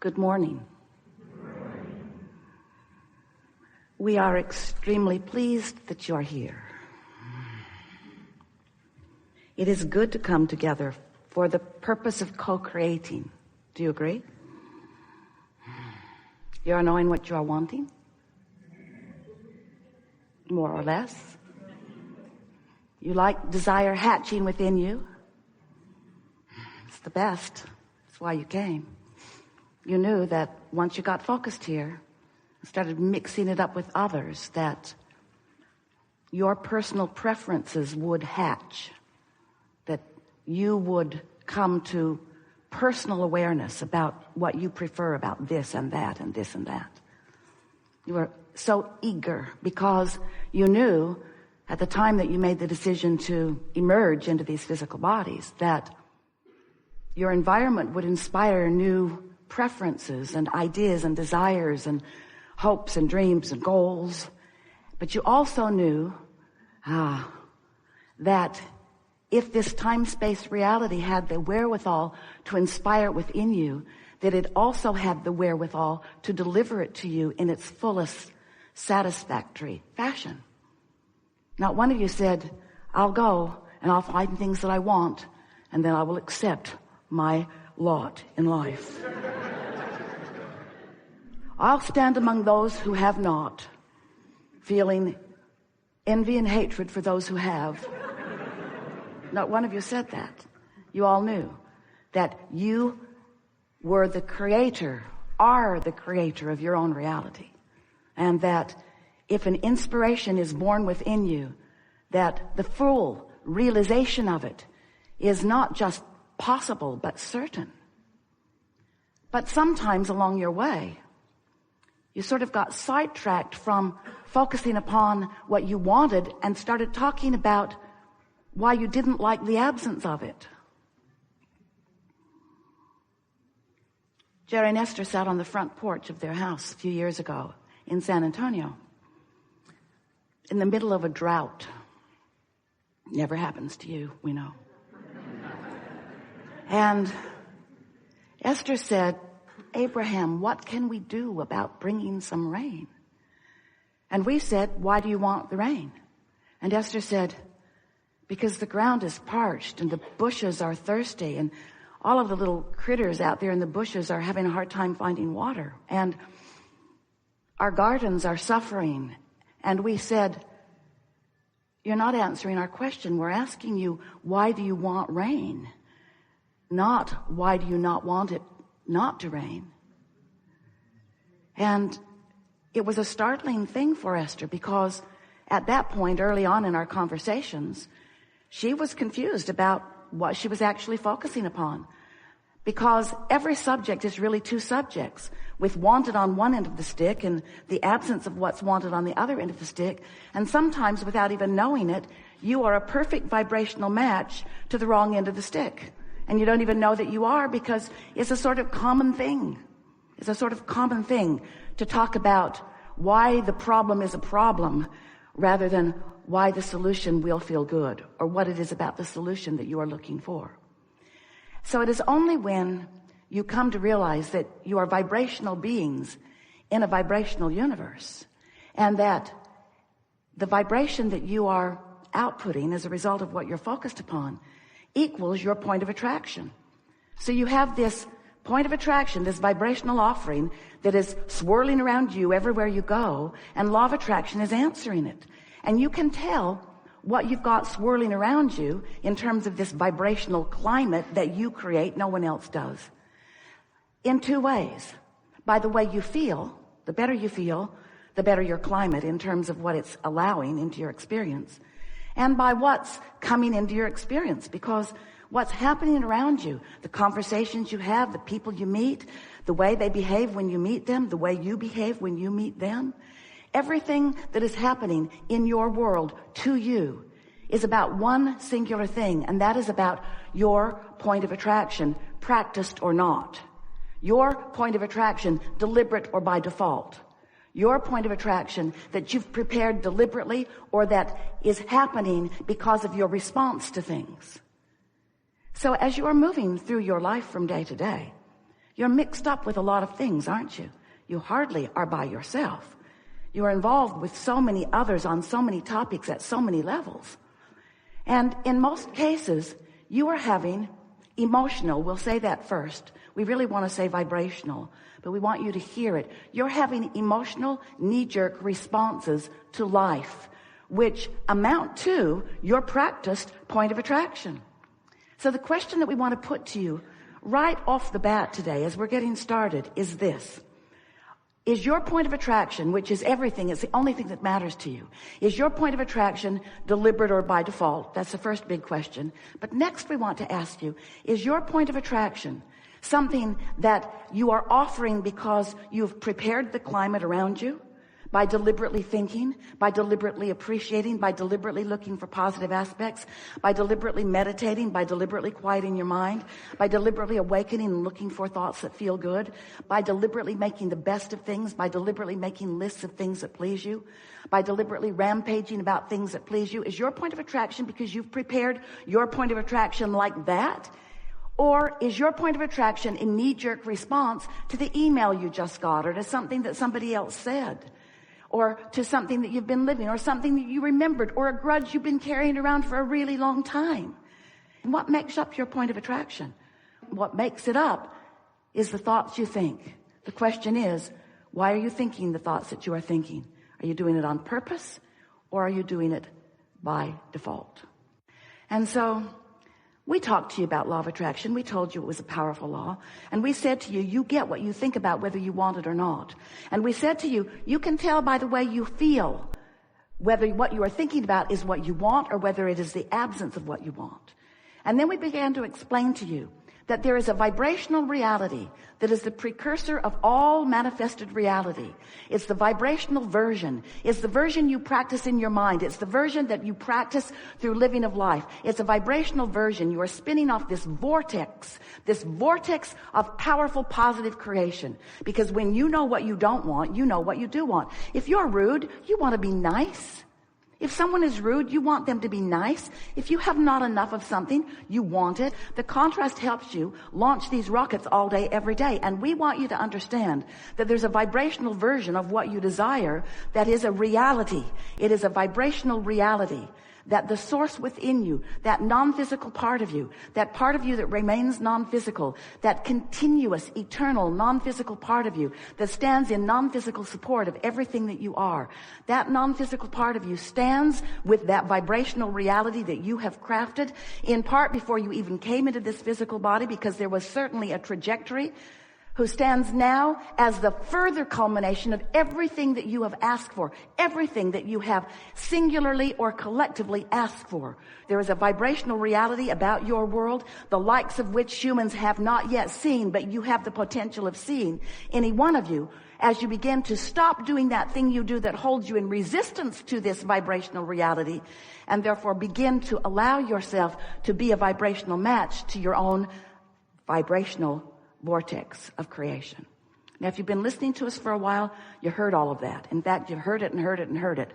Good morning. We are extremely pleased that you are here. It is good to come together for the purpose of co-creating. Do you agree? You are knowing what you are wanting? More or less? You like desire hatching within you? It's the best. That's why you came. You knew that once you got focused here, started mixing it up with others, that your personal preferences would hatch, that you would come to personal awareness about what you prefer about this and that and this and that. You were so eager because you knew at the time that you made the decision to emerge into these physical bodies that your environment would inspire new preferences and ideas and desires and hopes and dreams and goals. But you also knew that if this time-space reality had the wherewithal to inspire within you, that it also had the wherewithal to deliver it to you in its fullest satisfactory fashion. Not one of you said, I'll go and I'll find things that I want and then I will accept my lot in life. I'll stand among those who have not, feeling envy and hatred for those who have. Not one of you said that. You all knew that you were the creator, are the creator of your own reality. And that if an inspiration is born within you, that the full realization of it is not just possible, but certain. But sometimes along your way, you sort of got sidetracked from focusing upon what you wanted and started talking about why you didn't like the absence of it. Jerry and Esther sat on the front porch of their house a few years ago in San Antonio in the middle of a drought. Never happens to you, we know. And Esther said, Abraham, what can we do about bringing some rain? And we said, why do you want the rain? And Esther said, because the ground is parched and the bushes are thirsty and all of the little critters out there in the bushes are having a hard time finding water. And our gardens are suffering. And we said, you're not answering our question. We're asking you, why do you want rain? Not why do you not want it not to rain? And it was a startling thing for Esther because at that point early on in our conversations, she was confused about what she was actually focusing upon. Because every subject is really two subjects, with wanted on one end of the stick and the absence of what's wanted on the other end of the stick. And sometimes without even knowing it, you are a perfect vibrational match to the wrong end of the stick. And you don't even know that you are because it's a sort of common thing. It's a sort of common thing to talk about why the problem is a problem rather than why the solution will feel good or what it is about the solution that you are looking for. So it is only when you come to realize that you are vibrational beings in a vibrational universe and that the vibration that you are outputting as a result of what you're focused upon equals your point of attraction. So you have this point of attraction, this vibrational offering that is swirling around you everywhere you go, and law of attraction is answering it. And you can tell what you've got swirling around you in terms of this vibrational climate that you create, no one else does, in two ways. By the way you feel, the better you feel, the better your climate in terms of what it's allowing into your experience, and by what's coming into your experience, because what's happening around you, the conversations you have, the people you meet, the way they behave when you meet them, the way you behave when you meet them, everything that is happening in your world to you is about one singular thing, and that is about your point of attraction, practiced or not. Your point of attraction, deliberate or by default. Your point of attraction that you've prepared deliberately or that is happening because of your response to things. So as you are moving through your life from day to day, You're mixed up with a lot of things, aren't you? You hardly are by yourself. You are involved with so many others on so many topics at so many levels. And in most cases, you are having emotional, we'll say that first. We really want to say vibrational, but we want you to hear it. You're having emotional knee-jerk responses to life, which amount to your practiced point of attraction. So the question that we want to put to you right off the bat today as we're getting started is this. Is your point of attraction, which is everything, it's the only thing that matters to you, is your point of attraction deliberate or by default? That's the first big question. But next we want to ask you, is your point of attraction something that you are offering because you've prepared the climate around you? By deliberately thinking, by deliberately appreciating, by deliberately looking for positive aspects, by deliberately meditating, by deliberately quieting your mind, by deliberately awakening and looking for thoughts that feel good, by deliberately making the best of things, by deliberately making lists of things that please you, by deliberately rampaging about things that please you. Is your point of attraction because you've prepared your point of attraction like that? Or is your point of attraction a knee-jerk response to the email you just got, or to something that somebody else said, or to something that you've been living, or something that you remembered, or a grudge you've been carrying around for a really long time? And what makes up your point of attraction? What makes it up is the thoughts you think. The question is, why are you thinking the thoughts that you are thinking? Are you doing it on purpose, or are you doing it by default? And so we talked to you about law of attraction. We told you it was a powerful law. And we said to you, you get what you think about whether you want it or not. And we said to you, you can tell by the way you feel whether what you are thinking about is what you want or whether it is the absence of what you want. And then we began to explain to you that there is a vibrational reality that is the precursor of all manifested reality. It's the vibrational version. It's the version you practice in your mind. It's the version that you practice through living of life. It's a vibrational version. You are spinning off this vortex of powerful positive creation. Because when you know what you don't want, you know what you do want. If you're rude, you want to be nice. If someone is rude, you want them to be nice. If you have not enough of something, you want it. The contrast helps you launch these rockets all day, every day. And we want you to understand that there's a vibrational version of what you desire that is a reality. It is a vibrational reality. That the source within you, that non-physical part of you, that part of you that remains non-physical, that continuous, eternal, non-physical part of you that stands in non-physical support of everything that you are, that non-physical part of you stands with that vibrational reality that you have crafted, in part before you even came into this physical body, because there was certainly a trajectory, who stands now as the further culmination of everything that you have asked for, everything that you have singularly or collectively asked for. There is a vibrational reality about your world, the likes of which humans have not yet seen, but you have the potential of seeing. Any one of you, as you begin to stop doing that thing you do that holds you in resistance to this vibrational reality, and therefore begin to allow yourself to be a vibrational match to your own vibrational vortex of creation. Now, if you've been listening to us for a while, you heard all of that. In fact, you've heard it and heard it and heard it.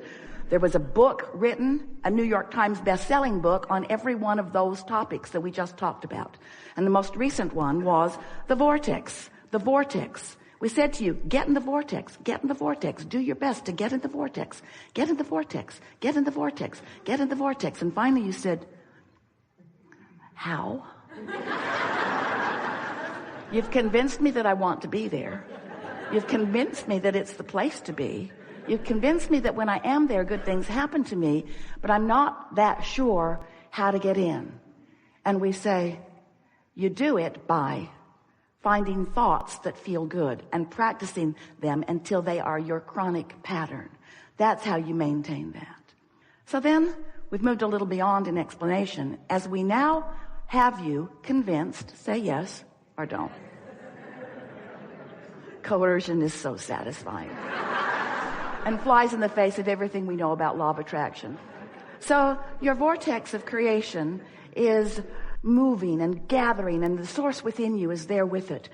There was a book written, a New York Times best-selling book, on every one of those topics that we just talked about. And the most recent one was The Vortex. The Vortex. We said to you, get in the vortex, get in the vortex, do your best to get in the vortex, get in the vortex, get in the vortex, get in the vortex. And finally you said, how? You've convinced me that I want to be there. You've convinced me that it's the place to be. You've convinced me that when I am there, good things happen to me, but I'm not that sure how to get in. And we say, you do it by finding thoughts that feel good and practicing them until they are your chronic pattern. That's how you maintain that. So then we've moved a little beyond an explanation. As we now have you convinced, say yes or don't. Coercion is so satisfying and flies in the face of everything we know about law of attraction. So your vortex of creation is moving and gathering, and the source within you is there with it.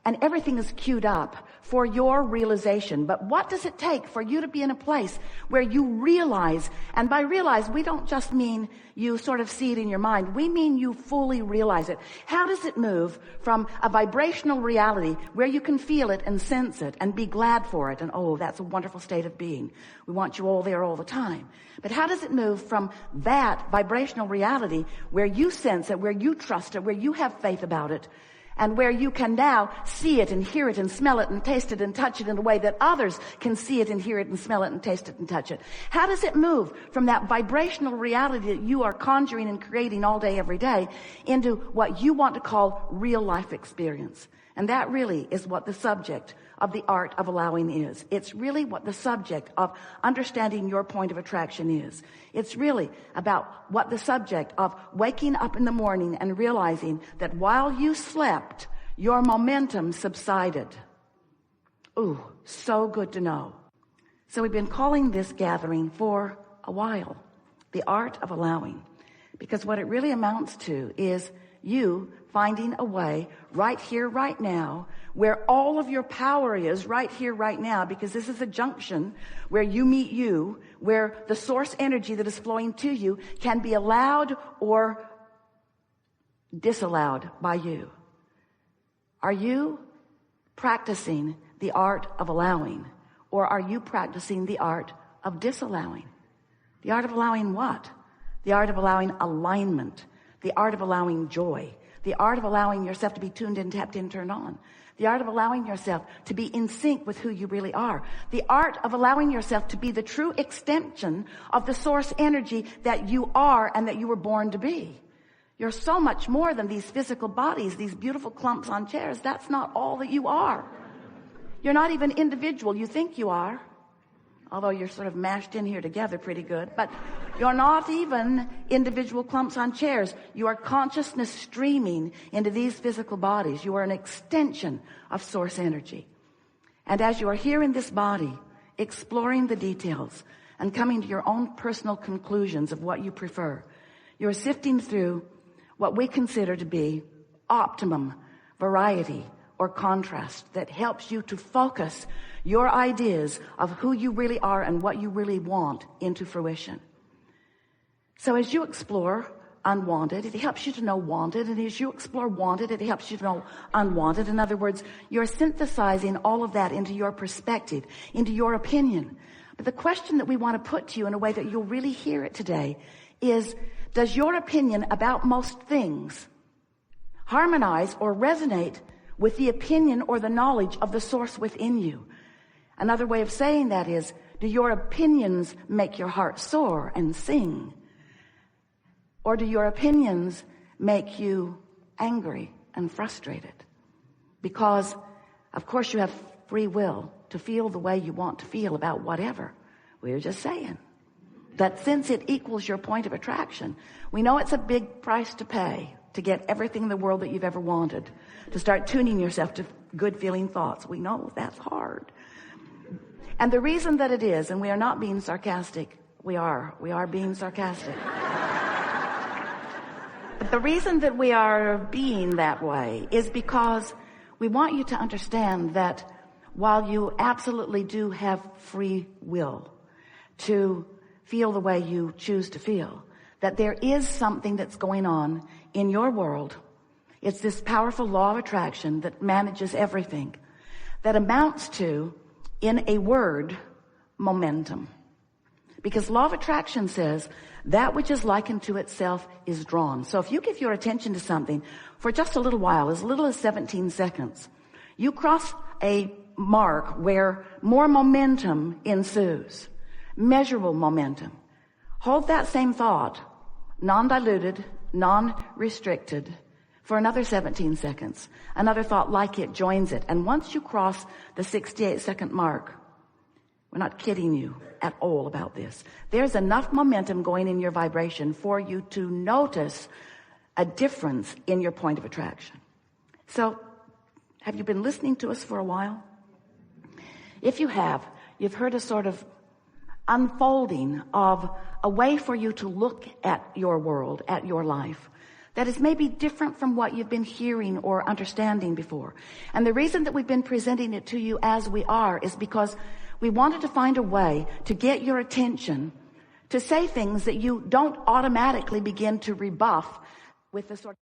and everything is queued up for your realization. But what does it take for you to be in a place where you realize, and by realize, we don't just mean you sort of see it in your mind. We mean you fully realize it. How does it move from a vibrational reality where you can feel it and sense it and be glad for it? And oh, that's a wonderful state of being. We want you all there all the time. But how does it move from that vibrational reality where you sense it, where you trust it, where you have faith about it, and where you can now see it and hear it and smell it and taste it and touch it in a way that others can see it and hear it and smell it and taste it and touch it? How does it move from that vibrational reality that you are conjuring and creating all day, every day, into what you want to call real life experience? And that really is what the subject of the art of allowing is. It's really what the subject of understanding your point of attraction is. It's really about what the subject of waking up in the morning and realizing that while you slept, your momentum subsided. Ooh, so good to know. So we've been calling this gathering for a while, the art of allowing, because what it really amounts to is you finding a way right here, right now, where all of your power is right here, right now, because this is a junction where you meet you, where the source energy that is flowing to you can be allowed or disallowed by you. Are you practicing the art of allowing, or are you practicing the art of disallowing? The art of allowing what? The art of allowing alignment, the art of allowing joy, the art of allowing yourself to be tuned in, tapped in, turned on, the art of allowing yourself to be in sync with who you really are, the art of allowing yourself to be the true extension of the source energy that you are and that you were born to be. You're so much more than these physical bodies, these beautiful clumps on chairs. That's not all that you are. You're not even individual. You think you are, although you're sort of mashed in here together pretty good. But you're not even individual clumps on chairs. You are consciousness streaming into these physical bodies. You are an extension of source energy. And as you are here in this body, exploring the details and coming to your own personal conclusions of what you prefer, you're sifting through what we consider to be optimum variety or contrast that helps you to focus your ideas of who you really are and what you really want into fruition. So as you explore unwanted, it helps you to know wanted. And as you explore wanted, it helps you to know unwanted. In other words, you're synthesizing all of that into your perspective, into your opinion. But the question that we want to put to you in a way that you'll really hear it today is, does your opinion about most things harmonize or resonate with the opinion or the knowledge of the source within you? Another way of saying that is, do your opinions make your heart soar and sing? Or do your opinions make you angry and frustrated? Because, of course, you have free will to feel the way you want to feel about whatever. We're just saying that since it equals your point of attraction, we know it's a big price to pay to get everything in the world that you've ever wanted, to start tuning yourself to good feeling thoughts. We know that's hard. And the reason that it is, and we are not being sarcastic, we are being sarcastic. But the reason that we are being that way is because we want you to understand that while you absolutely do have free will to feel the way you choose to feel, that there is something that's going on in your world. It's this powerful law of attraction that manages everything, that amounts to, in a word, momentum. Because law of attraction says that which is likened to itself is drawn. So if you give your attention to something for just a little while, as little as 17 seconds, you cross a mark where more momentum ensues, measurable momentum. Hold that same thought, non-diluted, non-restricted, for another 17 seconds. Another thought like it joins it. And once you cross the 68-second mark, we're not kidding you at all about this. There's enough momentum going in your vibration for you to notice a difference in your point of attraction. So, have you been listening to us for a while? If you have, you've heard a sort of unfolding of a way for you to look at your world, at your life, that is maybe different from what you've been hearing or understanding before. And the reason that we've been presenting it to you as we are is because we wanted to find a way to get your attention to say things that you don't automatically begin to rebuff with the sort of